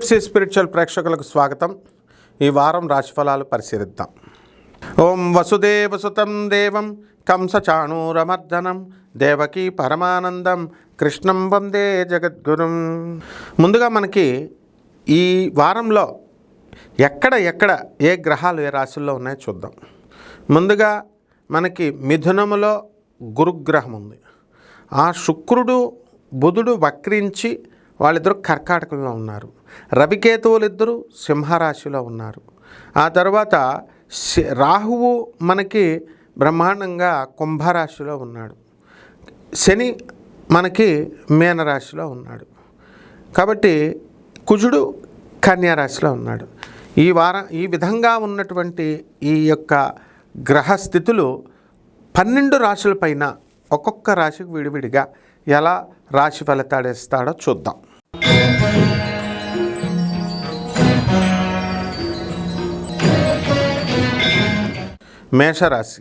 PFC spiritual ప్రేక్షకులకు స్వాగతం. ఈ వారం రాశిఫలాలు పరిశీలిద్దాం. ఓం వసుదేవసుతం దేవం కంసచాణూరమర్దనం దేవకీ పరమానందం కృష్ణం వందే జగద్గురుం. ముందుగా మనకి ఈ వారంలో ఎక్కడ ఏ గ్రహాలు ఏ రాశుల్లో ఉన్నాయో చూద్దాం. ముందుగా మనకి మిథునములో గురుగ్రహం ఉంది. ఆ శుక్రుడు బుధుడు వక్రించి వాళ్ళిద్దరూ కర్కాటకంలో ఉన్నారు. రవికేతువులు ఇద్దరు సింహరాశిలో ఉన్నారు. ఆ తర్వాత రాహువు మనకి బ్రహ్మాండంగా కుంభరాశిలో ఉన్నాడు. శని మనకి మీనరాశిలో ఉన్నాడు. కాబట్టి కుజుడు కన్యారాశిలో ఉన్నాడు. ఈ విధంగా ఉన్నటువంటి ఈ యొక్క గ్రహస్థితులు 12 రాశుల పైన ఒక్కొక్క రాశికి విడివిడిగా ఎలా రాశి ఫలితాలు ఇస్తాడో చూద్దాం. మేషరాశి.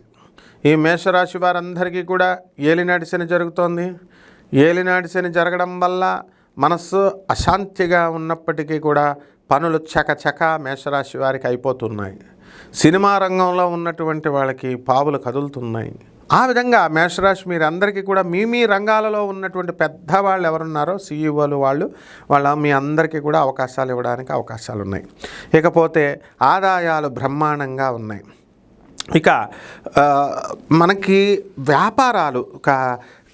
ఈ మేషరాశి వారందరికీ కూడా ఏలినాటి శని జరుగుతోంది. ఏలినాటి శని జరగడం వల్ల మనస్సు అశాంతిగా ఉన్నప్పటికీ కూడా పనులు చకచక మేషరాశి వారికి అయిపోతున్నాయి. సినిమా రంగంలో ఉన్నటువంటి వాళ్ళకి పావులు కదులుతున్నాయి. ఆ విధంగా మేషరాశి మీరందరికీ కూడా మీ రంగాలలో ఉన్నటువంటి పెద్దవాళ్ళు ఎవరున్నారో సీఈఓలు వాళ్ళ మీ అందరికీ కూడా అవకాశాలు ఇవ్వడానికి అవకాశాలు ఉన్నాయి. ఇకపోతే ఆదాయాలు బ్రహ్మాండంగా ఉన్నాయి. ఇక మనకి వ్యాపారాలు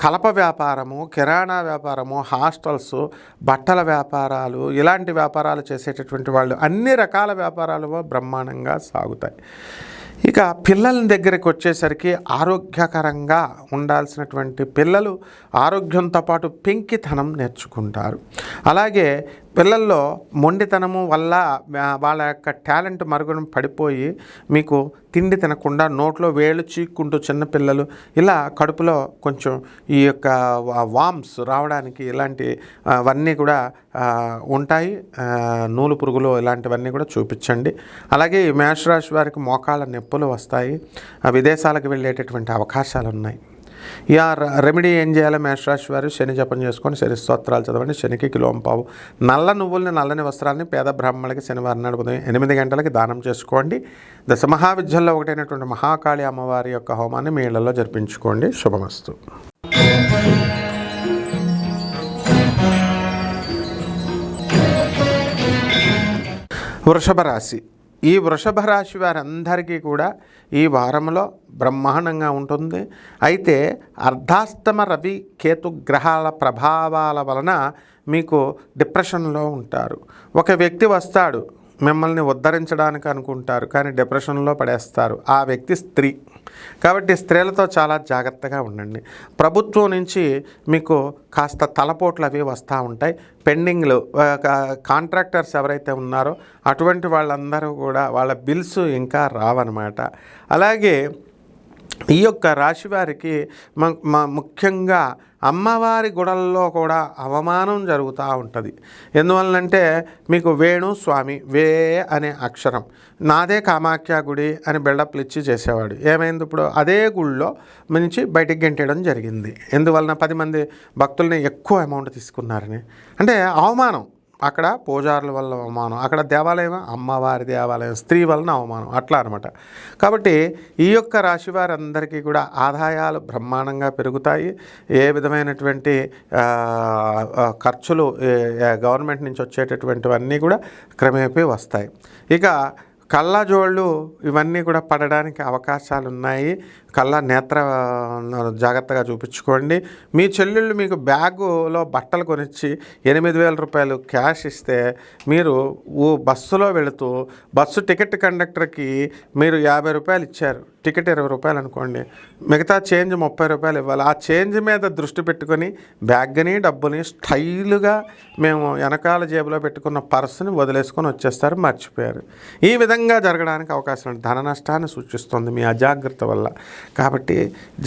కలప వ్యాపారము, కిరాణా వ్యాపారము, హాస్టల్స్, బట్టల వ్యాపారాలు, ఇలాంటి వ్యాపారాలు చేసేటటువంటి వాళ్ళు అన్ని రకాల వ్యాపారాలు బ్రహ్మాండంగా సాగుతాయి. ఇక పిల్లల దగ్గరికి వచ్చేసరికి ఆరోగ్యకరంగా ఉండాల్సినటువంటి పిల్లలు ఆరోగ్యంతో పాటు పెంకితనం నేర్చుకుంటారు. అలాగే పిల్లల్లో మొండితనము వల్ల వాళ్ళ యొక్క టాలెంట్ మరుగున పడిపోయి మీకు తిండి తినకుండా నోట్లో వేళ్ళు చీక్కుంటూ చిన్నపిల్లలు ఇలా కడుపులో కొంచెం ఈ యొక్క వామ్స్ రావడానికి ఇలాంటివన్నీ కూడా ఉంటాయి. నూలు పురుగులు ఇలాంటివన్నీ కూడా చూపించండి. అలాగే ఈ మేషరాశి వారికి మోకాళ్ళ నొప్పులు వస్తాయి. విదేశాలకు వెళ్ళేటటువంటి అవకాశాలు ఉన్నాయి. ఆ రెమెడీ ఏం చేయాలో మేషరాశి వారు శని జపం చేసుకొని శని స్తోత్రాలు చదవండి. శనికి కిలోంపావు నల్ల నువ్వుల్ని, నల్లని వస్త్రాలని పేద బ్రాహ్మణులకి శనివారం నాడు ఉదయం 8 గంటలకి దానం చేసుకోండి. దశ మహావిద్యల్లో ఒకటైనటువంటి మహాకాళి అమ్మవారి యొక్క హోమాన్ని మీ ఇళ్లలో జరిపించుకోండి. శుభమస్తు. వృషభ రాశి. ఈ వృషభ రాశి వారందరికీ కూడా ఈ వారంలో బ్రహ్మాండంగా ఉంటుంది. అయితే అర్ధాష్టమ రవి కేతు గ్రహాల ప్రభావాల వలన మీకు డిప్రెషన్లో ఉంటారు. ఒక వ్యక్తి వస్తాడు, మిమ్మల్ని ఉద్ధరించడానికి అనుకుంటారు, కానీ డిప్రెషన్లో పడేస్తారు. ఆ వ్యక్తి స్త్రీ. కాబట్టి స్త్రీలతో చాలా జాగ్రత్తగా ఉండండి. ప్రభుత్వం నుంచి మీకు కాస్త తలపోట్లు అవి వస్తూ ఉంటాయి. పెండింగ్లు కాంట్రాక్టర్స్ ఎవరైతే ఉన్నారో అటువంటి వాళ్ళందరూ కూడా వాళ్ళ బిల్స్ ఇంకా రావన్నమాట. అలాగే ఈ యొక్క రాశి వారికి ముఖ్యంగా అమ్మవారి గుడల్లో కూడా అవమానం జరుగుతూ ఉంటుంది. ఎందువల్లంటే మీకు వేణు స్వామి వే అనే అక్షరం నాదే కామాఖ్య గుడి అని బిల్డప్లు ఇచ్చి చేసేవాడు. ఏమైంది ఇప్పుడు అదే గుళ్ళో నుంచి బయటికి గెంటేయడం జరిగింది. ఎందువలన 10 మంది భక్తుల్ని ఎక్కువ అమౌంట్ తీసుకున్నారని. అంటే అవమానం. అక్కడ పూజారుల వల్ల అవమానం, అక్కడ దేవాలయం అమ్మవారి దేవాలయం, స్త్రీ వలన అవమానం, అట్లా అనమాట. కాబట్టి ఈ యొక్క రాశి వారందరికీ కూడా ఆదాయాలు బ్రహ్మాండంగా పెరుగుతాయి. ఏ విధమైనటువంటి ఖర్చులు గవర్నమెంట్ నుంచి వచ్చేటటువంటివన్నీ కూడా క్రమేపీ వస్తాయి. ఇక కళ్ళజోళ్ళు ఇవన్నీ కూడా పడడానికి అవకాశాలు ఉన్నాయి. కళ్ళ నేత్ర జాగ్రత్తగా చూపించుకోండి. మీ చెల్లెళ్ళు మీకు బ్యాగులో బట్టలు కొనిచ్చి 8,000 రూపాయలు క్యాష్ ఇస్తే మీరు బస్సులో వెళుతూ బస్సు టికెట్ కండక్టర్కి మీరు 50 రూపాయలు ఇచ్చారు, టికెట్ 20 రూపాయలు అనుకోండి, మిగతా చేంజ్ 30 రూపాయలు ఇవ్వాలి. ఆ చేంజ్ మీద దృష్టి పెట్టుకొని బ్యాగ్ని డబ్బుని స్టైలుగా మేము వెనకాల జేబులో పెట్టుకున్న పర్సుని వదిలేసుకొని వచ్చేస్తారు, మర్చిపోయారు. ఈ విధంగా జరగడానికి అవకాశం ఉంది. ధన నష్టాన్ని సూచిస్తుంది మీ అజాగ్రత్త వల్ల. కాబట్టి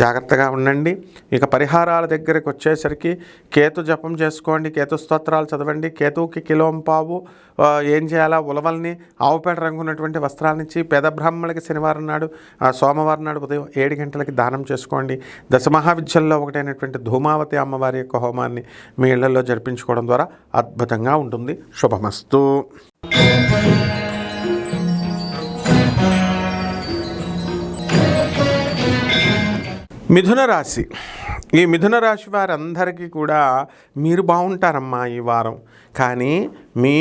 జాగ్రత్తగా ఉండండి. ఇక పరిహారాల దగ్గరికి వచ్చేసరికి కేతు జపం చేసుకోండి, కేతు స్తోత్రాలు చదవండి. కేతువుకి కిలోంపావు ఏం చేయాలా, ఉలవల్ని ఆవుపేట రంగు ఉన్నటువంటి వస్త్రాల నుంచి పేద బ్రాహ్మణులకి శనివారం నాడు సోమవారం నాడు ఉదయం 7 గంటలకి దానం చేసుకోండి. దశమహావిద్యల్లో ఒకటైనటువంటి ధూమావతి అమ్మవారి యొక్క హోమాన్ని మీ ఇళ్లలో జరిపించుకోవడం ద్వారా అద్భుతంగా ఉంటుంది. శుభమస్తు. మిథున రాశి. ఈ మిథున రాశి వారందరికీ కూడా మీరు బాగుంటారమ్మా ఈ వారం. కానీ మీ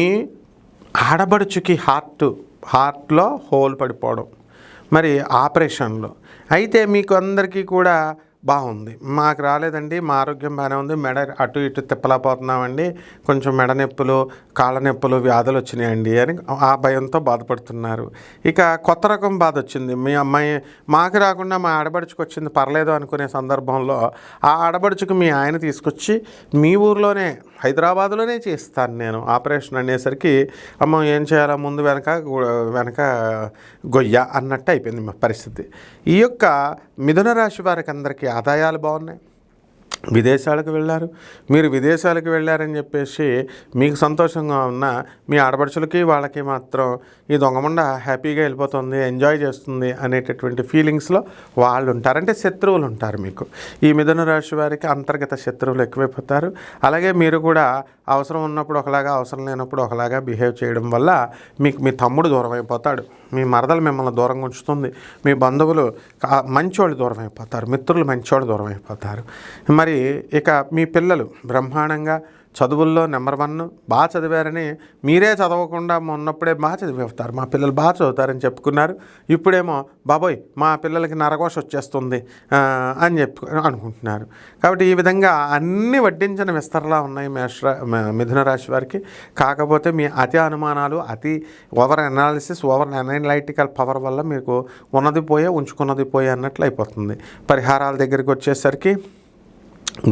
ఆడబడుచుకి హార్ట్లో హోల్ పడిపోవడం, మరి ఆపరేషన్లో అయితే మీకు అందరికీ కూడా బాగుంది. మాకు రాలేదండి, మా ఆరోగ్యం బాగానే ఉంది, మెడ అటు ఇటు తిప్పలేకపోతున్నామండి, కొంచెం మెడ నొప్పులు, కాళ్ళ నొప్పులు, వ్యాధులు వచ్చినాయండి అని ఆ భయంతో బాధపడుతున్నారు. ఇక కొత్త రకం బాధ వచ్చింది. మీ అమ్మాయి మాకు రాకుండా మా ఆడబడుచుకు వచ్చింది, పర్లేదు అనుకునే సందర్భంలో ఆ ఆడబడుచుకు మీ ఆయన తీసుకొచ్చి మీ ఊర్లోనే హైదరాబాదులోనే చేస్తాను నేను ఆపరేషన్ అనేసరికి అమ్మ ఏం చేయాలో ముందు వెనక గొయ్య అన్నట్టు అయిపోయింది మా పరిస్థితి. ఈ యొక్క మిథున రాశి వారికి అందరికీ ఆదాయాలు బాగున్నాయి. విదేశాలకు వెళ్ళారు. మీరు విదేశాలకు వెళ్ళారని చెప్పేసి మీకు సంతోషంగా ఉన్న మీ ఆడపడుచులకి వాళ్ళకి మాత్రం ఈ దొంగమండ హ్యాపీగా వెళ్ళిపోతుంది, ఎంజాయ్ చేస్తుంది అనేటటువంటి ఫీలింగ్స్లో వాళ్ళు ఉంటారు. అంటే శత్రువులు ఉంటారు మీకు. ఈ మిథున రాశి వారికి అంతర్గత శత్రువులు ఎక్కువైపోతారు. అలాగే మీరు కూడా అవసరం ఉన్నప్పుడు ఒకలాగా, అవసరం లేనప్పుడు ఒకలాగా బిహేవ్ చేయడం వల్ల మీకు మీ తమ్ముడు దూరం అయిపోతాడు, మీ మరదలు మిమ్మల్ని దూరంగా ఉంచుతుంది, మీ బంధువులు మంచోళ్ళు దూరం అయిపోతారు, మిత్రులు మంచోళ్ళు దూరం అయిపోతారు. మరి ఇక మీ పిల్లలు బ్రహ్మాండంగా చదువుల్లో నెంబర్ 1 బాగా చదివారని మీరే చదవకుండా ఉన్నప్పుడే బాగా చదివేస్తారు, మా పిల్లలు బాగా చదువుతారని చెప్పుకున్నారు. ఇప్పుడేమో బాబోయ్ మా పిల్లలకి నరఘోష వచ్చేస్తుంది అని అనుకుంటున్నారు. కాబట్టి ఈ విధంగా అన్ని వడ్డించిన విస్తరలా ఉన్నాయి మిథున రాశి వారికి. కాకపోతే మీ అతి అనుమానాలు, అతి over analysis, over analytical power వల్ల మీకు ఉన్నది పోయే ఉంచుకున్నది పోయే అన్నట్లు అయిపోతుంది. పరిహారాల దగ్గరికి వచ్చేసరికి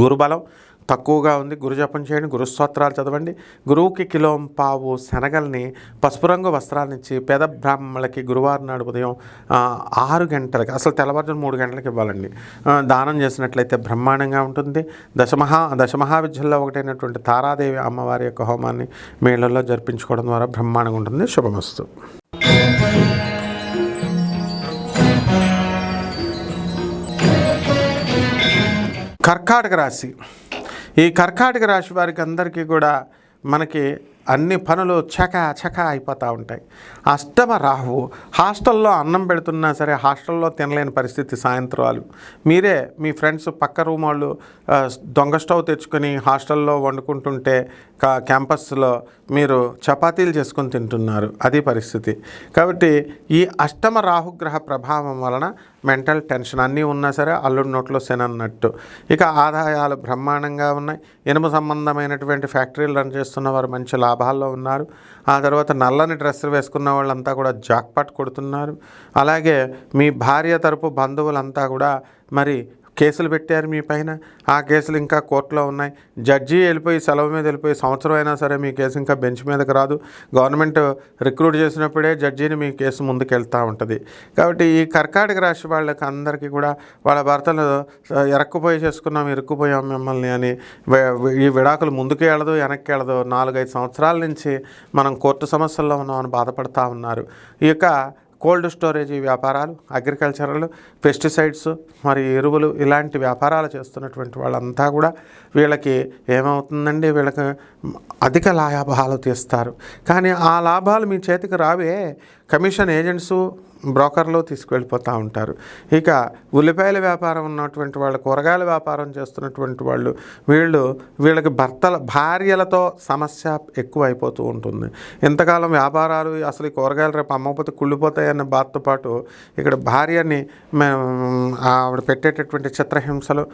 గురుబలం తక్కువగా ఉంది. గురు జపం చేయండి, గురుస్తోత్రాలు చదవండి. గురువుకి కిలోంపావు శనగల్ని పసుపు రంగు వస్త్రాలనిచ్చి పేద బ్రాహ్మణులకి గురువారం నాడు ఉదయం 6 గంటలకి, అసలు తెల్లవారుజామున 3 గంటలకు ఇవ్వాలండి, దానం చేసినట్లయితే బ్రహ్మాండంగా ఉంటుంది. దశమహావిద్యల్లో ఒకటైనటువంటి తారాదేవి అమ్మవారి యొక్క హోమాన్ని మీ ఇళ్లలో జరిపించుకోవడం ద్వారా బ్రహ్మాండంగా ఉంటుంది. శుభమస్తు. కర్కాటక రాశి. ఈ కర్కాటక రాశి వారికి అందరికీ కూడా మనకి అన్ని పనులు చక అయిపోతూ ఉంటాయి. అష్టమ రాహువు హాస్టల్లో అన్నం పెడుతున్నా సరే హాస్టల్లో తినలేని పరిస్థితి. సాయంత్రాలు మీరే మీ ఫ్రెండ్స్ పక్క రూమ్ వాళ్ళు దొంగ స్టవ్ తెచ్చుకొని హాస్టల్లో వండుకుంటుంటే క్యాంపస్లో మీరు చపాతీలు చేసుకొని తింటున్నారు, అది పరిస్థితి. కాబట్టి ఈ అష్టమ రాహుగ్రహ ప్రభావం వలన మెంటల్ టెన్షన్ అన్నీ ఉన్నా సరే అల్లుడి నోట్లో శనన్నట్టు. ఇక ఆదాయాలు బ్రహ్మాండంగా ఉన్నాయి. ఇనుము సంబంధమైనటువంటి ఫ్యాక్టరీలు రన్ చేస్తున్న వారు మంచి లాభాల్లో ఉన్నారు. ఆ తర్వాత నల్లని డ్రెస్సులు వేసుకున్న వాళ్ళంతా కూడా జాక్పాట్ కొడుతున్నారు. అలాగే మీ భార్య తరపు బంధువులంతా కూడా మరి కేసులు పెట్టారు మీ పైన. ఆ కేసులు ఇంకా కోర్టులో ఉన్నాయి. జడ్జి వెళ్ళిపోయి సెలవు మీద వెళ్ళిపోయి సంవత్సరం అయినా సరే మీ కేసు ఇంకా బెంచ్ మీదకి రాదు. గవర్నమెంట్ రిక్రూట్ చేసినప్పుడే జడ్జిని మీ కేసు ముందుకు వెళ్తూ ఉంటుంది. కాబట్టి ఈ కర్కాటక రాశి వాళ్ళకి అందరికీ కూడా వాళ్ళ భర్తలు ఇరుక్కుపోయాం మిమ్మల్ని అని ఈ విడాకులు ముందుకు వెళ్ళదు వెనక్కి వెళ్ళదు. 4-5 సంవత్సరాల నుంచి మనం కోర్టు సమస్యల్లో ఉన్నామని బాధపడుతూ ఉన్నారు. ఈ యొక్క కోల్డ్ స్టోరేజ్ వ్యాపారాలు, అగ్రికల్చరల్, పెస్టిసైడ్స్, మరి ఎరువులు ఇలాంటి వ్యాపారాలు చేస్తున్నటువంటి వాళ్ళంతా కూడా వీళ్ళకి ఏమవుతుందండి, వీళ్ళకి అధిక లాభాలు తీస్తారు. కానీ ఆ లాభాలు మీ చేతికి రావే. కమిషన్ ఏజెంట్సు, బ్రోకర్లు తీసుకువెళ్ళిపోతూ ఉంటారు. ఇక ఉల్లిపాయల వ్యాపారం ఉన్నటువంటి వాళ్ళు, కూరగాయల వ్యాపారం చేస్తున్నటువంటి వాళ్ళు, వీళ్ళకి భార్యలతో సమస్య ఎక్కువ అయిపోతూ ఉంటుంది. ఇంతకాలం వ్యాపారాలు అసలు ఈ కూరగాయలు రేపు అమ్మకపోతే కుళ్ళిపోతాయన్న బాధతో పాటు ఇక్కడ భార్యని ఆవిడ పెట్టేటటువంటి చిత్రహింసలు,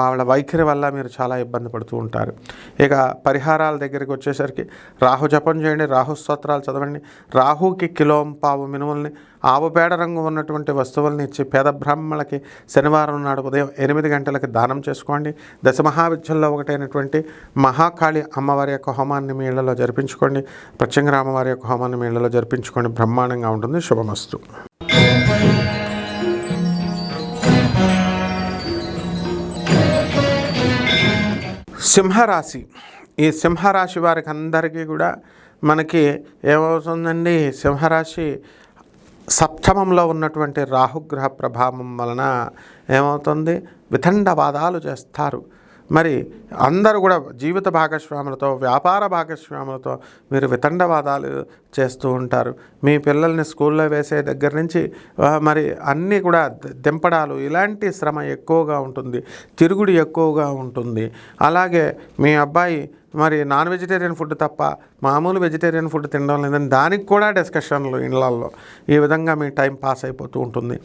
ఆవిడ వైఖరి వల్ల మీరు చాలా ఇబ్బంది పడుతూ ఉంటారు. ఇక పరిహారాల దగ్గరికి వచ్చేసరికి రాహు జపం చేయండి, రాహు స్తోత్రాలు చదవండి. రాహుకి కిలోంపావు మినుముల్ని, ఆవు పేడ రంగు ఉన్నటువంటి వస్తువులను ఇచ్చి పేద బ్రాహ్మణులకి శనివారం నాడు ఉదయం 8 గంటలకి దానం చేసుకోండి. దశమహావిద్యల్లో ఒకటైనటువంటి మహాకాళి అమ్మవారి యొక్క హోమాన్ని మీ ఇళ్లలో జరిపించుకోండి. ప్రత్యంగర అమ్మవారి యొక్క హోమాన్ని మీ ఇళ్లలో జరిపించుకోండి. బ్రహ్మాండంగా ఉంటుంది. శుభమస్తు. సింహరాశి. ఈ సింహరాశి వారికి అందరికీ కూడా మనకి ఏమవుతుందండి, సింహరాశి సప్తమంలో ఉన్నటువంటి రాహుగ్రహ ప్రభావం వలన ఏమవుతుంది, వితండవాదాలు చేస్తారు. మరి అందరూ కూడా జీవిత భాగస్వాములతో, వ్యాపార భాగస్వాములతో మీరు వితండవాదాలు చేస్తూ ఉంటారు. మీ పిల్లల్ని స్కూల్లో వేసే దగ్గర నుంచి మరి అన్నీ కూడా దింపడాలు, ఇలాంటి శ్రమ ఎక్కువగా ఉంటుంది, తిరుగుడు ఎక్కువగా ఉంటుంది. అలాగే మీ అబ్బాయి మరి నాన్ వెజిటేరియన్ ఫుడ్ తప్ప మామూలు వెజిటేరియన్ ఫుడ్ తినడం లేదని దానికి కూడా డిస్కషన్లు ఇళ్లల్లో. ఈ విధంగా మీ టైం పాస్ అయిపోతూ ఉంటుంది.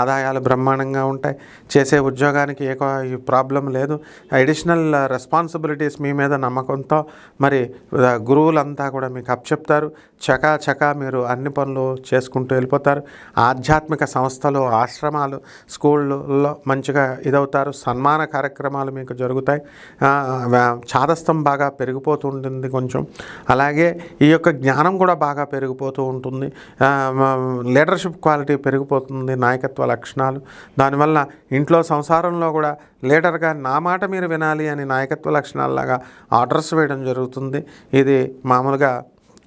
ఆదాయాలు బ్రహ్మాండంగా ఉంటాయి. చేసే ఉద్యోగానికి ఏ ప్రాబ్లం లేదు. అడిషనల్ రెస్పాన్సిబిలిటీస్ మీ మీద నమ్మకంతో మరి గురువులంతా కూడా మీకు అప్పచెప్తారు. చకా మీరు అన్ని పనులు చేసుకుంటూ వెళ్ళిపోతారు. ఆధ్యాత్మిక సంస్థలు, ఆశ్రమాలు, స్కూళ్ళలో మంచిగా ఇదవుతారు. సన్మాన కార్యక్రమాలు మీకు జరుగుతాయి. చాదస్తం బాగా పెరిగిపోతూ ఉంటుంది కొంచెం. అలాగే ఈ యొక్క జ్ఞానం కూడా బాగా పెరిగిపోతూ ఉంటుంది. లీడర్షిప్ క్వాలిటీ పెరిగిపోతుంది, నాయకత్వ లక్షణాలు. దానివల్ల ఇంట్లో సంసారంలో కూడా లీడర్గా నా మాట మీరు వినాలి అని నాయకత్వ లక్షణాలలాగా ఆర్డర్స్ వేయడం జరుగుతుంది. ఇది మామూలుగా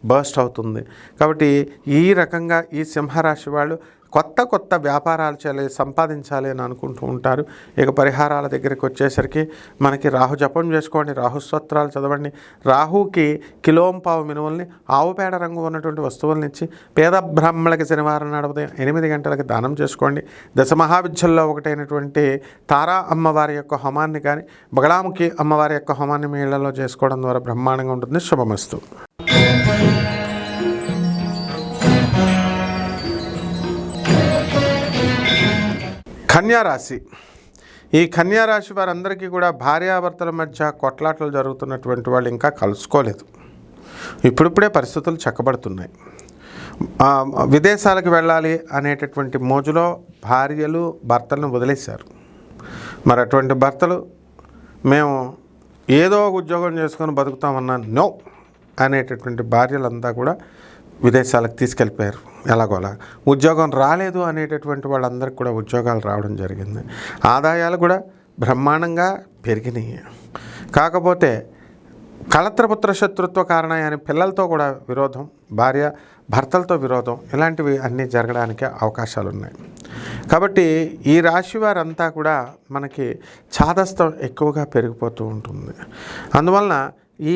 బర్స్ట్ అవుతుంది. కాబట్టి ఈ రకంగా ఈ సింహరాశి వాళ్ళు కొత్త వ్యాపారాలు చేయాలి, సంపాదించాలి అని అనుకుంటూ ఉంటారు. ఇక పరిహారాల దగ్గరికి వచ్చేసరికి మనకి రాహు జపం చేసుకోండి, రాహు స్తోత్రాలు చదవండి. రాహుకి కిలోంపావు మినువుల్ని, ఆవు పేడ రంగు ఉన్నటువంటి వస్తువులను ఇచ్చి పేద బ్రాహ్మణులకి శనివారం నాడు ఉదయం 8 గంటలకి దానం చేసుకోండి. దశమహావిద్యల్లో ఒకటైనటువంటి తారా అమ్మవారి యొక్క హోమాన్ని కానీ, బగళాముఖి అమ్మవారి యొక్క హోమాన్ని మీ ఇళ్లలో చేసుకోవడం ద్వారా బ్రహ్మాండంగా ఉంటుంది. శుభమస్తు. కన్యారాశి. ఈ కన్యారాశి వారందరికీ కూడా భార్యాభర్తల మధ్య కొట్లాటలు జరుగుతున్నటువంటి వాళ్ళు ఇంకా కలుసుకోలేదు. ఇప్పుడిప్పుడే పరిస్థితులు చక్కబడుతున్నాయి. విదేశాలకు వెళ్ళాలి అనేటటువంటి మోజులో భార్యలు భర్తలను వదిలేశారు. మరి అటువంటి భర్తలు మేము ఏదో ఉద్యోగం చేసుకొని బతుకుతామన్నా నో అనేటటువంటి భార్యలంతా కూడా విదేశాలకు తీసుకెళ్ళిపోయారు. ఎలాగోలా ఉద్యోగం రాలేదు అనేటటువంటి వాళ్ళందరికీ కూడా ఉద్యోగాలు రావడం జరిగింది. ఆదాయాలు కూడా బ్రహ్మాండంగా పెరిగినాయి. కాకపోతే కళత్రపుత్ర శత్రుత్వ కారణాయని పిల్లలతో కూడా విరోధం, భార్య భర్తలతో విరోధం, ఇలాంటివి అన్నీ జరగడానికి అవకాశాలు ఉన్నాయి. కాబట్టి ఈ రాశి వారంతా కూడా మనకి చాదస్తం ఎక్కువగా పెరిగిపోతూ ఉంటుంది. అందువలన ఈ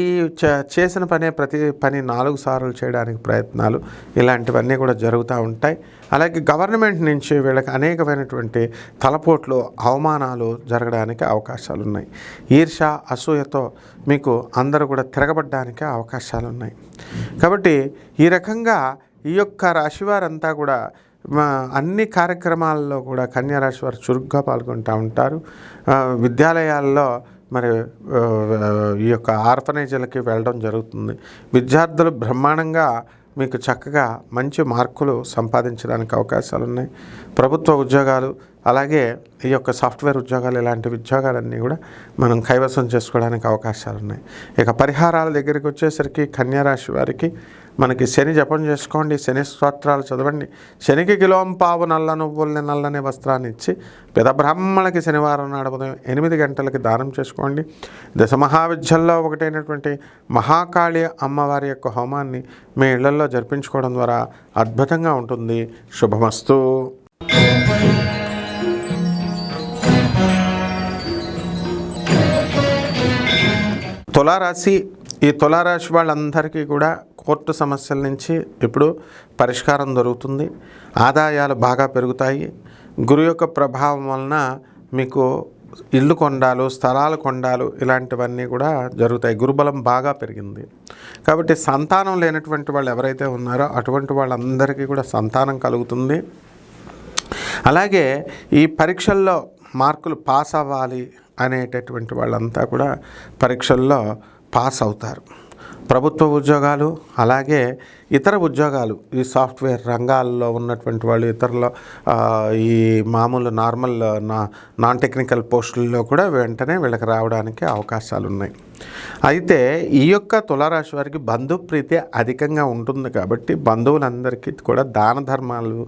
చేసిన ప్రతి పని 4 సార్లు చేయడానికి ప్రయత్నాలు, ఇలాంటివన్నీ కూడా జరుగుతూ ఉంటాయి. అలాగే గవర్నమెంట్ నుంచి వీళ్ళకి అనేకమైనటువంటి తలపోట్లు, అవమానాలు జరగడానికి అవకాశాలు ఉన్నాయి. ఈర్ష, అసూయతో మీకు అందరూ కూడా తిరగబడడానికి అవకాశాలు ఉన్నాయి. కాబట్టి ఈ రకంగా ఈ యొక్క రాశివారంతా కూడా అన్ని కార్యక్రమాల్లో కూడా కన్యారాశి వారు చురుగ్గా పాల్గొంటూ ఉంటారు. విద్యాలయాల్లో మరి ఈ యొక్క ఆర్ఫనేజీలకి వెళ్ళడం జరుగుతుంది. విద్యార్థులు బ్రహ్మాండంగా మీకు చక్కగా మంచి మార్కులు సంపాదించడానికి అవకాశాలు ఉన్నాయి. ప్రభుత్వ ఉద్యోగాలు, అలాగే ఈ యొక్క సాఫ్ట్వేర్ ఉద్యోగాలు, ఇలాంటి ఉద్యోగాలన్నీ కూడా మనం కైవసం చేసుకోవడానికి అవకాశాలు ఉన్నాయి. ఇక పరిహారాల దగ్గరికి వచ్చేసరికి కన్యారాశి వారికి మనకి శని జపం చేసుకోండి, శని స్తోత్రాలు చదవండి. శనికి కిలోంపావు నల్ల నువ్వుల్ని, నల్లని వస్త్రాన్ని ఇచ్చి పెద బ్రాహ్మణులకి శనివారం నాడు ఉదయం 8 గంటలకి దానం చేసుకోండి. దశమహావిద్యల్లో ఒకటైనటువంటి మహాకాళి అమ్మవారి యొక్క హోమాన్ని మీ ఇళ్లలో జరిపించుకోవడం ద్వారా అద్భుతంగా ఉంటుంది. శుభమస్తు. తులారాశి. ఈ తులారాశి వాళ్ళందరికీ కూడా కోర్టు సమస్యల నుంచి ఇప్పుడు పరిష్కారం దొరుకుతుంది. ఆదాయాలు బాగా పెరుగుతాయి. గురు యొక్క ప్రభావం వలన మీకు ఇల్లు కొండాలు, స్థలాలు కొండాలు, ఇలాంటివన్నీ కూడా జరుగుతాయి. గురుబలం బాగా పెరిగింది. కాబట్టి సంతానం లేనటువంటి వాళ్ళు ఎవరైతే ఉన్నారో అటువంటి వాళ్ళందరికీ కూడా సంతానం కలుగుతుంది. అలాగే ఈ పరీక్షల్లో మార్కులు పాస్ అవ్వాలి అనేటటువంటి వాళ్ళంతా కూడా పరీక్షల్లో పాస్ అవుతారు. ప్రభుత్వ ఉద్యోగాలు, అలాగే ఇతర ఉద్యోగాలు, ఈ సాఫ్ట్వేర్ రంగాల్లో ఉన్నటువంటి వాళ్ళు ఇతరుల ఈ మామూలు నార్మల్ నాన్ టెక్నికల్ పోస్టుల్లో కూడా వెంటనే వీళ్ళకి రావడానికి అవకాశాలు ఉన్నాయి. అయితే ఈ యొక్క తులారాశి వారికి బంధుప్రీతి అధికంగా ఉంటుంది. కాబట్టి బంధువులందరికీ కూడా దాన ధర్మాలు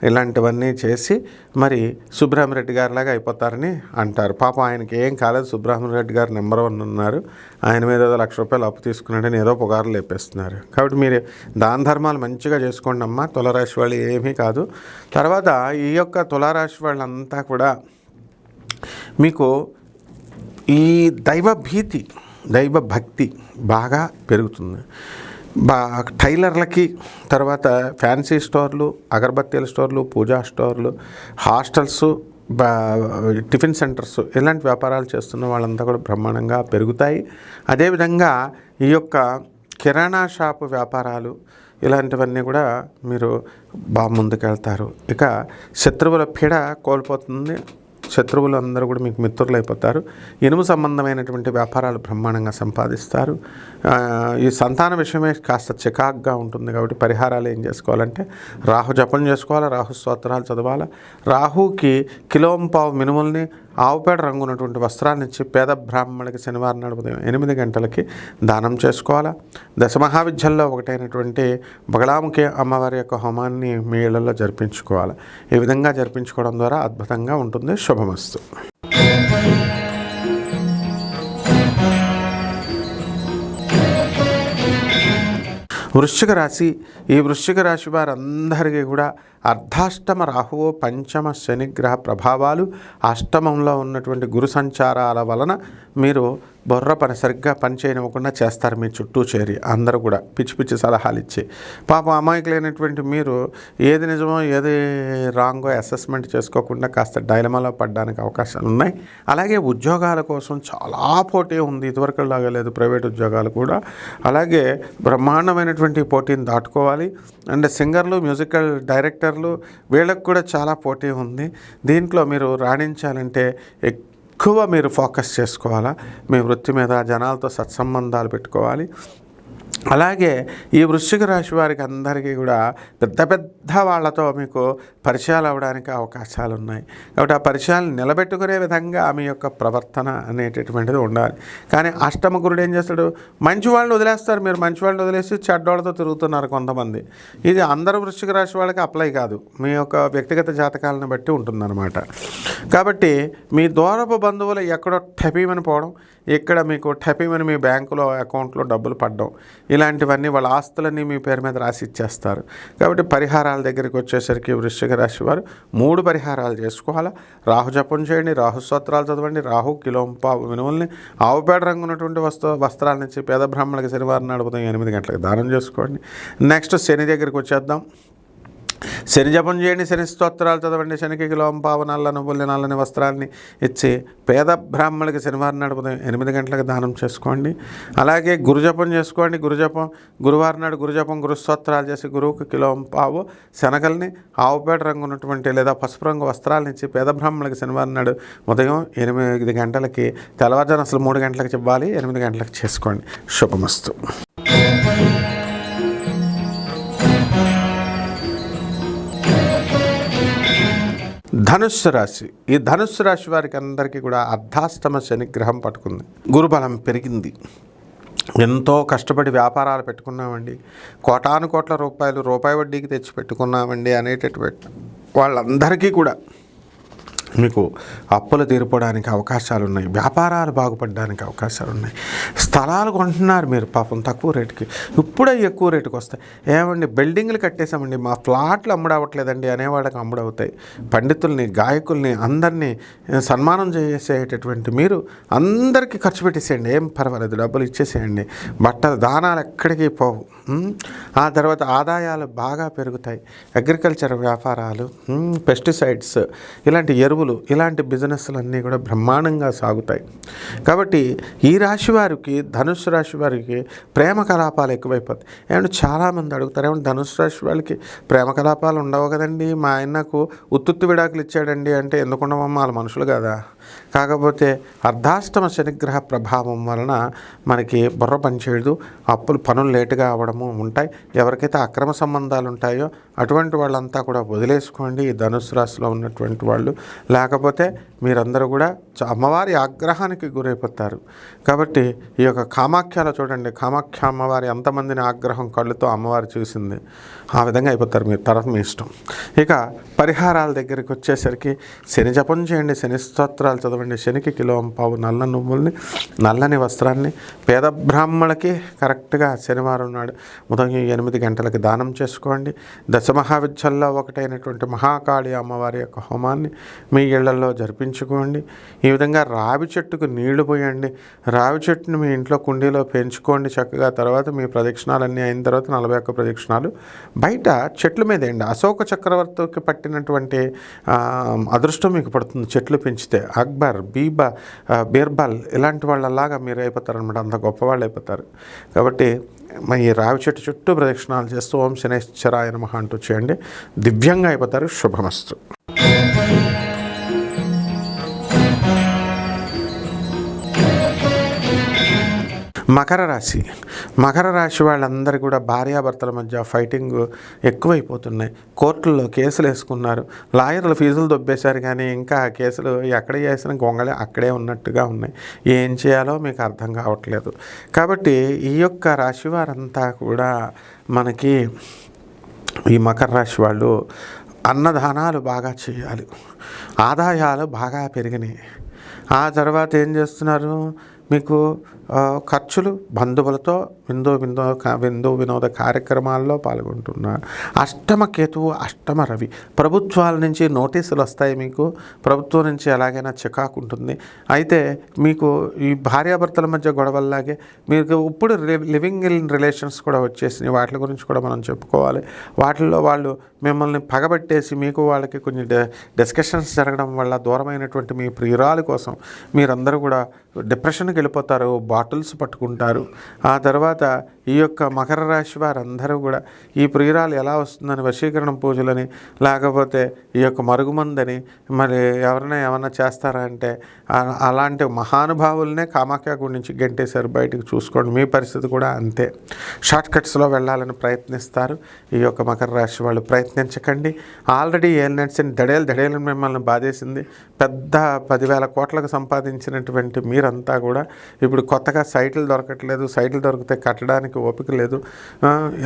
ఇలాంటివన్నీ చేసి మరి సుబ్రహ్మరెడ్డి గారిలాగా అయిపోతారని అంటారు. పాపం ఆయనకి ఏం కాలేదు. సుబ్రహ్మరెడ్డి గారు నెంబర్ 1 ఉన్నారు. ఆయన మీద ఏదో ₹1,00,000 అప్పు తీసుకున్నాడని ఏదో పుకారు లేపేస్తున్నారు. కాబట్టి మీరు దాన దాన ధర్మాలు మంచిగా చేసుకోండి అమ్మ. తులారాశి వాళ్ళు ఏమీ కాదు. తర్వాత ఈ యొక్క తులారాశి వాళ్ళంతా కూడా మీకు ఈ దైవ భీతి, దైవ భక్తి బాగా పెరుగుతుంది. టైలర్లకి, తర్వాత ఫ్యాన్సీ స్టోర్లు, అగరబత్తీల స్టోర్లు, పూజా స్టోర్లు, హాస్టల్స్, టిఫిన్ సెంటర్స్, ఇలాంటి వ్యాపారాలు చేస్తున్న వాళ్ళంతా కూడా బ్రహ్మాండంగా పెరుగుతాయి. అదేవిధంగా ఈ యొక్క కిరాణా షాపు వ్యాపారాలు ఇలాంటివన్నీ కూడా మీరు బాగా ముందుకెళ్తారు. ఇక శత్రువుల పీడ కోల్పోతుంది. శత్రువులు అందరూ కూడా మీకు మిత్రులు అయిపోతారు. ఇనుము సంబంధమైనటువంటి వ్యాపారాలు బ్రహ్మాండంగా సంపాదిస్తారు. ఈ సంతాన విషయమే కాస్త చికాగ్గా ఉంటుంది కాబట్టి పరిహారాలు ఏం చేసుకోవాలంటే రాహు జపం చేసుకోవాలి, రాహు స్తోత్రాలు చదవాలి. రాహుకి కిలోంపావు మినుముల్ని ఆవుపేడ రంగు ఉన్నటువంటి వస్త్రాన్నిచ్చి పేద బ్రాహ్మణులకి శనివారం నాడు ఉదయం 8 గంటలకి దానం చేసుకోవాలా. దశమహావిద్యల్లో ఒకటైనటువంటి బగళాముఖి అమ్మవారి యొక్క హోమాన్ని మీ ఇళ్లలో జరిపించుకోవాలి. ఈ విధంగా జరిపించుకోవడం ద్వారా అద్భుతంగా ఉంటుంది. శుభమస్తు. వృశ్చిక రాశి. ఈ వృశ్చిక రాశి వారందరికీ కూడా అర్ధాష్టమ రాహువు, పంచమ శనిగ్రహ ప్రభావాలు, అష్టమంలో ఉన్నటువంటి గురు సంచారాల వలన మీరు బుర్ర సరిగ్గా పనిచేయనివ్వకుండా చేస్తారు. మీ చుట్టూ చేరి అందరూ కూడా పిచ్చి పిచ్చి సలహాలు ఇచ్చి పాపం అమాయకులైనటువంటి మీరు ఏది నిజమో ఏది రాంగో అసెస్మెంట్ చేసుకోకుండా కాస్త డైలమాలో పడడానికి అవకాశాలు ఉన్నాయి. అలాగే ఉద్యోగాల కోసం చాలా పోటీ ఉంది. ఇదివరకులాగా లేదు ప్రైవేట్ ఉద్యోగాలు కూడా. అలాగే బ్రహ్మాండమైనటువంటి పోటీని దాటుకోవాలి. అండ్ సింగర్లు, మ్యూజికల్ డైరెక్టర్లు వీళ్ళకు కూడా చాలా పోటీ ఉంది. దీంట్లో మీరు రాణించాలంటే ఎక్కువ మీరు ఫోకస్ చేసుకోవాలా. మీ వృత్తి మీద జనాలతో సత్సంబంధాలు పెట్టుకోవాలి. అలాగే ఈ వృశ్చిక రాశి వారికి అందరికీ కూడా పెద్ద పెద్ద వాళ్ళతో మీకు పరిచయాలు అవ్వడానికి అవకాశాలు ఉన్నాయి. కాబట్టి ఆ పరిచయాలు నిలబెట్టుకునే విధంగా మీ యొక్క ప్రవర్తన అనేటటువంటిది ఉండాలి. కానీ అష్టమ గురుడు ఏం చేస్తాడు, మంచి వాళ్ళని వదిలేస్తారు. మీరు మంచి వాళ్ళని వదిలేసి చెడ్డోళ్ళతో తిరుగుతున్నారు కొంతమంది. ఇది అందరూ వృశ్చిక రాశి వాళ్ళకి అప్లై కాదు, మీ యొక్క వ్యక్తిగత జాతకాలను బట్టి ఉంటుందన్నమాట. కాబట్టి మీ దూరపు బంధువులు ఎక్కడో టపీమని పోవడం, ఇక్కడ మీకు టపీమని మీ బ్యాంకులో అకౌంట్లో డబ్బులు పడడం, ఇలాంటివన్నీ వాళ్ళ ఆస్తులన్నీ మీ పేరు మీద రాసి ఇచ్చేస్తారు. కాబట్టి పరిహారాల దగ్గరికి వచ్చేసరికి వృశ్చిక రాశి వారు 3 పరిహారాలు చేసుకోవాలా. రాహు జపం చేయండి, రాహు స్తోత్రాలు చదవండి, రాహు కిలోంపావు మినుముల్ని ఆవుపేడ రంగు ఉన్నటువంటి వస్త్రాల నుంచి పేద బ్రాహ్మణులకి శనివారం నాడు ఉదయం 8 గంటలకు దానం చేసుకోండి. నెక్స్ట్ శని దగ్గరికి వచ్చేద్దాం. శని జపం చేయండి, శని స్తోత్రాలు చదవండి, శనికి కిలోంపావు నల్ల నువ్వుల్ని నల్లని వస్త్రాన్ని ఇచ్చి పేద బ్రాహ్మణులకి శనివారం నాడు ఉదయం 8 గంటలకు దానం చేసుకోండి. అలాగే గురుజపం చేసుకోండి. గురువారం నాడు గురుజపం, గురు స్తోత్రాలు చేసి గురువుకి కిలోంపావు శనగల్ని ఆవుపేట రంగు ఉన్నటువంటి లేదా పసుపు రంగు వస్త్రాలను ఇచ్చి పేద బ్రాహ్మణులకి శనివారం నాడు ఉదయం 8 గంటలకి, తెల్లవారుజామున అసలు 3 గంటలకు ఇవ్వాలి, 8 గంటలకు చేసుకోండి. శుభమస్తు. ధనుస్సు రాశి. ఈ ధనుస్సు రాశి వారికి అందరికీ కూడా అర్ధాష్టమ శనిగ్రహం పట్టుకుంది. గురుబలం పెరిగింది. ఎంతో కష్టపడి వ్యాపారాలు పెట్టుకున్నామండి, కోటాను కోట్ల రూపాయలు రూపాయి వడ్డీకి తెచ్చి పెట్టుకున్నామండి అనేటటువంటి వాళ్ళందరికీ కూడా మీకు అప్పులు తీరిపోవడానికి అవకాశాలు ఉన్నాయి. వ్యాపారాలు బాగుపడడానికి అవకాశాలు ఉన్నాయి. స్థలాలు కొంటున్నారు మీరు పాపం తక్కువ రేటుకి, ఇప్పుడే ఎక్కువ రేటుకి వస్తాయి. ఏమండి బిల్డింగ్లు కట్టేశామండి, మా ఫ్లాట్లు అమ్ముడవట్లేదండి అనేవాళ్ళకి అమ్ముడవుతాయి. పండితుల్ని, గాయకుల్ని అందరినీ సన్మానం చేసేటటువంటి మీరు అందరికీ ఖర్చు పెట్టేసేయండి, ఏం పర్వాలేదు, డబ్బులు ఇచ్చేసేయండి. బట్టలు దానాలు ఎక్కడికి పోవు. ఆ తర్వాత ఆదాయాలు బాగా పెరుగుతాయి. అగ్రికల్చర్ వ్యాపారాలు, పెస్టిసైడ్స్, ఇలాంటి ఎరువులు, ఇలాంటి బిజినెస్లు అన్నీ కూడా బ్రహ్మాండంగా సాగుతాయి. కాబట్టి ఈ రాశి వారికి, ధనుస్సు రాశి వారికి ప్రేమ కలాపాలు ఎక్కువైపోతాయి. ఏమంటే చాలామంది అడుగుతారు, ఏమంటే ధనుస్సు రాశి వాళ్ళకి ప్రేమ కలాపాలు ఉండవు కదండి, మా ఆయనకు ఉత్తుత్తి విడాకులు ఇచ్చాడండి అంటే, ఎందుకు ఉండవమ్మా, వాళ్ళ మనుషులు కదా. కాకపోతే అర్ధాష్టమ శనిగ్రహ ప్రభావం వలన మనకి బుర్ర పనిచేయదు, పనులు లేటుగా అవ్వడము ఉంటాయి. ఎవరికైతే అక్రమ సంబంధాలు ఉంటాయో అటువంటి వాళ్ళంతా కూడా వదిలేసుకోండి. ఈ ధనుస్సు రాశిలో ఉన్నటువంటి వాళ్ళు లేకపోతే మీరందరూ కూడా అమ్మవారి ఆగ్రహానికి గురైపోతారు. కాబట్టి ఈ యొక్క కామాఖ్యలో చూడండి, కామాఖ్య అమ్మవారి ఎంతమందిని ఆగ్రహం కళ్ళుతో అమ్మవారు చూసింది, ఆ విధంగా అయిపోతారు మీరు. తర్వాత మీ ఇష్టం. ఇక పరిహారాల దగ్గరికి వచ్చేసరికి శని జపం చేయండి, శని స్తోత్రాలు చదవండి, శనికి కిలో నల్ల నువ్వుల్ని, నల్లని వస్త్రాన్ని పేద బ్రాహ్మణులకి కరెక్ట్గా శనివారం నాడు ఉదయం 8 గంటలకి దానం చేసుకోండి. దశమహావిద్యల్లో ఒకటైనటువంటి మహాకాళి అమ్మవారి యొక్క హోమాన్ని మీ ఇళ్లలో జరిపించుకోండి. ఈ విధంగా రావి చెట్టుకు నీళ్లు పోయండి. రావి చెట్టుని మీ ఇంట్లో కుండీలో పెంచుకోండి చక్కగా. తర్వాత మీ ప్రదక్షిణాలన్నీ అయిన తర్వాత 41 ప్రదక్షిణాలు బయట చెట్ల మీద వేయండి. అశోక చక్రవర్తికి పట్టినటువంటి అదృష్టం మీకు పడుతుంది చెట్లు పెంచితే. అక్బర్, బీర్బల్ ఇలాంటి వాళ్ళలాగా మీరు అయిపోతారనమాట, అంత గొప్పవాళ్ళు అయిపోతారు. కాబట్టి ఈ రావి చెట్టు చుట్టూ ప్రదక్షిణాలు చేస్తూ ఓం శనేశ్వరాయ నమః అంటూ చేయండి, దివ్యంగా అయిపోతారు. శుభమస్తు. మకర రాశి వాళ్ళందరూ కూడా భార్యాభర్తల మధ్య ఫైటింగ్ ఎక్కువైపోతున్నాయి. కోర్టుల్లో కేసులు వేసుకున్నారు, లాయర్లు ఫీజులు దొబ్బేశారు, కానీ ఇంకా కేసులు ఎక్కడ చేసిన గొంగళి అక్కడే ఉన్నట్టుగా ఉన్నాయి. ఏం చేయాలో మీకు అర్థం కావట్లేదు. కాబట్టి ఈ యొక్క రాశి వారంతా కూడా మనకి ఈ మకర రాశి వాళ్ళు అన్నదానాలు బాగా చేయాలి. ఆదాయాలు బాగా పెరిగినాయి. ఆ తర్వాత ఏం చేస్తున్నారు, మీకు ఖర్చులు బంధువులతో విందు వినోద కార్యక్రమాల్లో పాల్గొంటున్నారు. అష్టమ కేతువు, అష్టమ రవి. ప్రభుత్వాల నుంచి నోటీసులు వస్తాయి మీకు, ప్రభుత్వం నుంచి ఎలాగైనా చికాకు ఉంటుంది. అయితే మీకు ఈ భార్యాభర్తల మధ్య గొడవల్లాగే మీకు ఇప్పుడు లివింగ్ ఇన్ రిలేషన్స్ కూడా వచ్చేసినాయి. వాటి గురించి కూడా మనం చెప్పుకోవాలి. వాటిల్లో వాళ్ళు మిమ్మల్ని పగబట్టేసి మీకు వాళ్ళకి కొన్ని డిస్కషన్స్ జరగడం వల్ల దూరమైనటువంటి మీ ప్రియురాలి కోసం మీరందరూ కూడా డిప్రెషన్కి వెళ్ళిపోతారు, బాటిల్స్ పట్టుకుంటారు. ఆ తర్వాత ఈ యొక్క మకర రాశి వారందరూ కూడా ఈ ప్రియురాలు ఎలా వస్తుందని వశీకరణ పూజలని, లేకపోతే ఈ యొక్క మరుగుమందని, మరి ఏమన్నా చేస్తారా అంటే అలాంటి మహానుభావులనే కామాఖ్య గుడి నుంచి గెంటేశారు బయటకు. చూసుకోండి, మీ పరిస్థితి కూడా అంతే. షార్ట్ కట్స్లో వెళ్ళాలని ప్రయత్నిస్తారు. ఈ యొక్క మకర రాశి వాళ్ళు ప్రయత్నించకండి. ఆల్రెడీ ఏలినట్స్ని దడేలు మిమ్మల్ని బాధేసింది. పెద్ద 10,000 కోట్లకు సంపాదించినటువంటి మీరంతా కూడా ఇప్పుడు కొత్తగా సైట్లు దొరకట్లేదు, సైట్లు దొరికితే కట్టడానికి ఓపిక లేదు,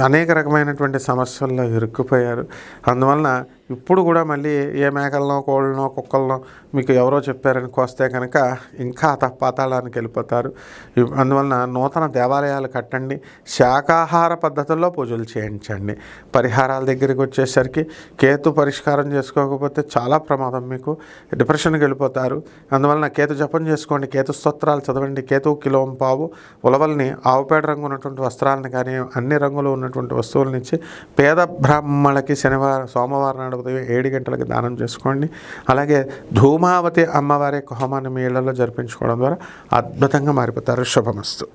అనేక రకమైనటువంటి సమస్యల్లో ఇరుక్కుపోయారు. అందువలన ఇప్పుడు కూడా మళ్ళీ ఏ మేకలనో కోళ్ళనో కుక్కలనో మీకు ఎవరో చెప్పారని కోస్తే కనుక ఇంకా పాతాళానికి వెళ్ళిపోతారు. అందువలన నూతన దేవాలయాలు కట్టండి, శాకాహార పద్ధతుల్లో పూజలు చేయించండి. పరిహారాల దగ్గరికి వచ్చేసరికి కేతు పరిష్కారం చేసుకోకపోతే చాలా ప్రమాదం, మీకు డిప్రెషన్కి వెళ్ళిపోతారు. అందువలన కేతు జపం చేసుకోండి, కేతు స్తోత్రాలు చదవండి. కేతు కిలో ఉలవల్ని, ఆవుపేడ రంగు ఉన్నటువంటి వస్త్రాలను కానీ అన్ని రంగులు ఉన్నటువంటి వస్తువుల నుంచి పేద బ్రాహ్మణులకి సోమవారం నాడు ఉదయం 7 గంటలకి దానం చేసుకోండి. అలాగే ధూమావతి అమ్మవారి యొక్క హోమాన్ని మీ ఇళ్లలో జరిపించుకోవడం ద్వారా అద్భుతంగా మారిపోతారు. శుభమస్తు.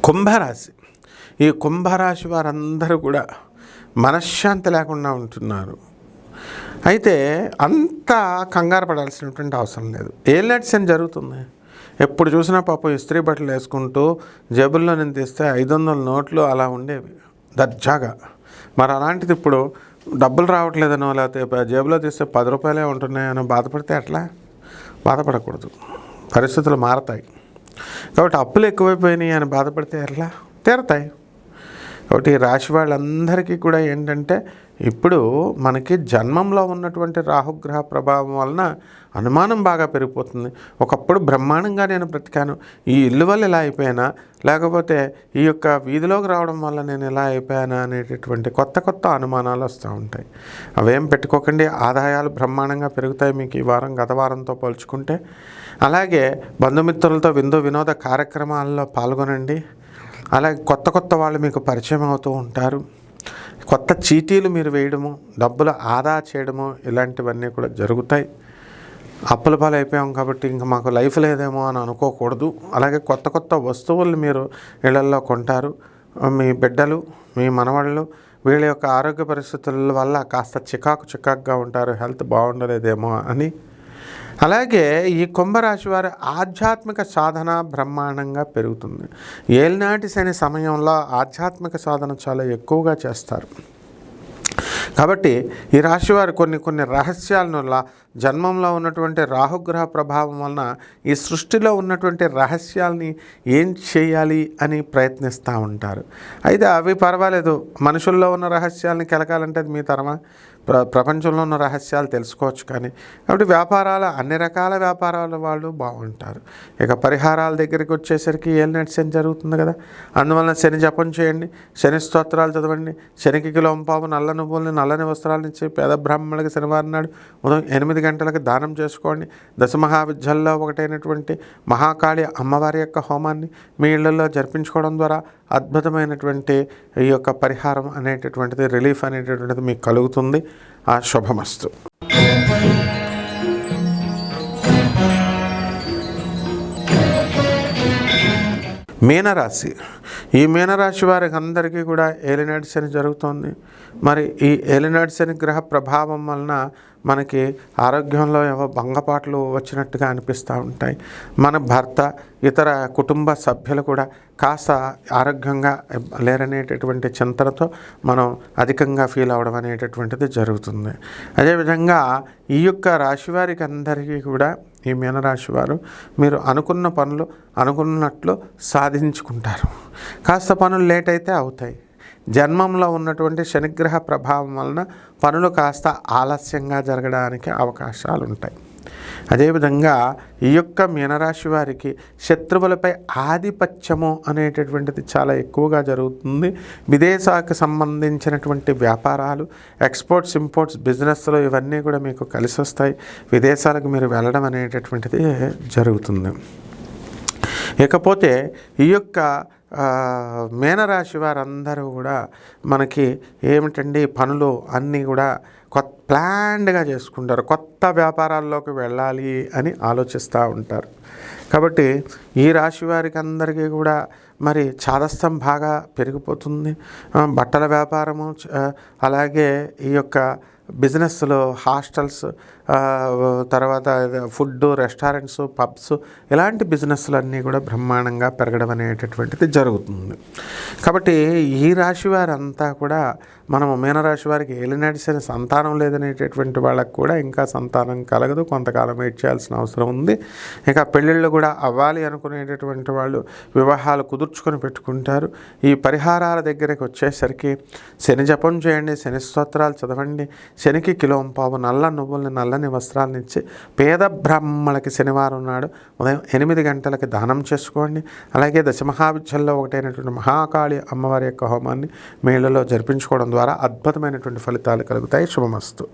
కుంభరాశి. ఈ కుంభరాశి వారందరూ కూడా మనశ్శాంతి లేకుండా ఉంటున్నారు. అయితే అంతా కంగారు పడాల్సినటువంటి అవసరం లేదు. ఏలినాటి శని జరుగుతుంది. ఎప్పుడు చూసినా పాపం ఇస్త్రీ బట్టలు వేసుకుంటూ జేబుల్లో నేను తీస్తే 500 నోట్లు అలా ఉండేవి దర్జాగా. మరి అలాంటిది ఇప్పుడు డబ్బులు రావట్లేదనో, లేకపోతే జేబులో తీస్తే 10 రూపాయలే ఉంటున్నాయనో బాధపడితే ఎట్లా? బాధపడకూడదు, పరిస్థితులు మారతాయి. కాబట్టి అప్పులు ఎక్కువైపోయినాయి అని బాధపడితే ఎట్లా? తీరతాయి. కాబట్టి రాశి వాళ్ళందరికీ కూడా ఏంటంటే ఇప్పుడు మనకి జన్మంలో ఉన్నటువంటి రాహుగ్రహ ప్రభావం వలన అనుమానం బాగా పెరిగిపోతుంది. ఒకప్పుడు బ్రహ్మాండంగా నేను బ్రతికాను, ఈ ఇల్లు వల్ల ఇలా అయిపోయానా, లేకపోతే ఈ యొక్క వీధిలోకి రావడం వల్ల నేను ఇలా అయిపోయానా అనేటటువంటి కొత్త అనుమానాలు వస్తూ ఉంటాయి. అవేం పెట్టుకోకండి. ఆదాయాలు బ్రహ్మాండంగా పెరుగుతాయి మీకు ఈ వారం గత వారంతో పోల్చుకుంటే. అలాగే బంధుమిత్రులతో వినోద కార్యక్రమాల్లో పాల్గొనండి. అలాగే కొత్త వాళ్ళు మీకు పరిచయం అవుతూ ఉంటారు. కొత్త చీటీలు మీరు వేయడము, డబ్బులు ఆదా చేయడము, ఇలాంటివన్నీ కూడా జరుగుతాయి. అప్పుల పాలు అయిపోయాం కాబట్టి ఇంకా మాకు లైఫ్ లేదేమో అని అనుకోకూడదు. అలాగే కొత్త వస్తువులు మీరు ఇళ్లల్లో కొంటారు. మీ బిడ్డలు, మీ మనవాళ్ళు వీళ్ళ యొక్క ఆరోగ్య పరిస్థితుల వల్ల కాస్త చికాకుగా ఉంటారు, హెల్త్ బాగుండలేదేమో అని. అలాగే ఈ కుంభరాశి వారి ఆధ్యాత్మిక సాధన బ్రహ్మాండంగా పెరుగుతుంది. ఏలినాటి శని సమయంలో ఆధ్యాత్మిక సాధన చాలా ఎక్కువగా చేస్తారు. కాబట్టి ఈ రాశివారు కొన్ని రహస్యాలను జన్మంలో ఉన్నటువంటి రాహుగ్రహ ప్రభావం వలన ఈ సృష్టిలో ఉన్నటువంటి రహస్యాల్ని ఏం చేయాలి అని ప్రయత్నిస్తూ ఉంటారు. అయితే అవి పర్వాలేదు, మనుషుల్లో ఉన్న రహస్యాలని కెలకాలంటే అది మీ తరమా? ప్రపంచంలో ఉన్న రహస్యాలు తెలుసుకోవచ్చు. కానీ కాబట్టి అన్ని రకాల వ్యాపారాల వాళ్ళు బాగుంటారు. ఇక పరిహారాల దగ్గరికి వచ్చేసరికి ఏలినాటి శని జరుగుతుంది కదా, అందువలన శని జపం చేయండి, శని స్తోత్రాలు చదవండి, శనికి కిలోంపావు నల్ల నువ్వుల్ని నల్లని వస్త్రాలను ఇచ్చి పేద బ్రాహ్మణులకి శనివారం నాడు ఉదయం 8 గంటలకు దానం చేసుకోండి. దశమహావిద్యల్లో ఒకటైనటువంటి మహాకాళి అమ్మవారి యొక్క హోమాన్ని మీ ఇళ్లలో జరిపించుకోవడం ద్వారా అద్భుతమైనటువంటి ఈ యొక్క పరిహారం అనేటటువంటిది, రిలీఫ్ అనేటటువంటిది మీకు కలుగుతుంది. ఆ శుభమస్తు. మీనరాశి. ఈ మీనరాశి వారికి అందరికీ కూడా ఏలినాటి శని జరుగుతోంది. మరి ఈ ఏలినాటి శని గ్రహ ప్రభావం వలన మనకి ఆరోగ్యంలో ఏవో భంగపాట్లు వచ్చినట్టుగా అనిపిస్తూ ఉంటాయి. మన భర్త, ఇతర కుటుంబ సభ్యులు కూడా కాస్త ఆరోగ్యంగా లేరనేటటువంటి చింతనతో మనం అధికంగా ఫీల్ అవ్వడం అనేటటువంటిది జరుగుతుంది. అదేవిధంగా ఈ యొక్క రాశివారికి అందరికీ కూడా, ఈ మీనరాశి వారు మీరు అనుకున్న పనులు అనుకున్నట్లు సాధించుకుంటారు. కాస్త పనులు లేట్ అయితే అవుతాయి. జన్మంలో ఉన్నటువంటి శనిగ్రహ ప్రభావం వలన పనులు కాస్త ఆలస్యంగా జరగడానికి అవకాశాలు ఉంటాయి. అదేవిధంగా ఈ యొక్క మీనరాశి వారికి శత్రువులపై ఆధిపత్యము అనేటటువంటిది చాలా ఎక్కువగా జరుగుతుంది. విదేశాలకు సంబంధించినటువంటి వ్యాపారాలు, ఎక్స్పోర్ట్స్, ఇంపోర్ట్స్, బిజినెస్లో ఇవన్నీ కూడా మీకు కలిసి వస్తాయి. విదేశాలకు మీరు వెళ్ళడం అనేటటువంటిది జరుగుతుంది. ఇకపోతే ఈ యొక్క మీనరాశి వారందరూ కూడా మనకి ఏమిటండి, పనులు అన్నీ కూడా ప్లాన్డ్గా చేసుకుంటారు. కొత్త వ్యాపారాల్లోకి వెళ్ళాలి అని ఆలోచిస్తూ ఉంటారు. కాబట్టి ఈ రాశి వారికి అందరికీ కూడా మరి చాదస్తం బాగా పెరిగిపోతుంది. బట్టల వ్యాపారము, అలాగే ఈ యొక్క బిజినెస్లో హాస్టల్స్, తర్వాత ఫుడ్, రెస్టారెంట్స్, పబ్స్, ఇలాంటి బిజినెస్లన్నీ కూడా బ్రహ్మాండంగా పెరగడం అనేటటువంటిది జరుగుతుంది. కాబట్టి ఈ రాశి వారంతా కూడా, మనము మీనరాశి వారికి ఏలినాటి శని సంతానం లేదనేటటువంటి వాళ్ళకు కూడా ఇంకా సంతానం కలగదు, కొంతకాలం వెయిట్ చేయాల్సిన అవసరం ఉంది. ఇక పెళ్ళిళ్ళు కూడా అవ్వాలి అనుకునేటటువంటి వాళ్ళు వివాహాలు కుదుర్చుకొని పెట్టుకుంటారు. ఈ పరిహారాల దగ్గరికి వచ్చేసరికి శని జపం చేయండి, శని స్తోత్రాలు చదవండి, శనికి కిలోంపావు నల్ల నువ్వుల్ని నల్లని వస్త్రాలను ఇచ్చి పేద బ్రాహ్మణులకి శనివారం నాడు ఉదయం 8 గంటలకి దానం చేసుకోండి. అలాగే దశమహావిద్యల్లో ఒకటైనటువంటి మహాకాళి అమ్మవారి యొక్క హోమాన్ని మీ ఇళ్లలో జరిపించుకోవడం ద్వారా అద్భుతమైనటువంటి ఫలితాలు కలుగుతాయి. శుభమస్తు.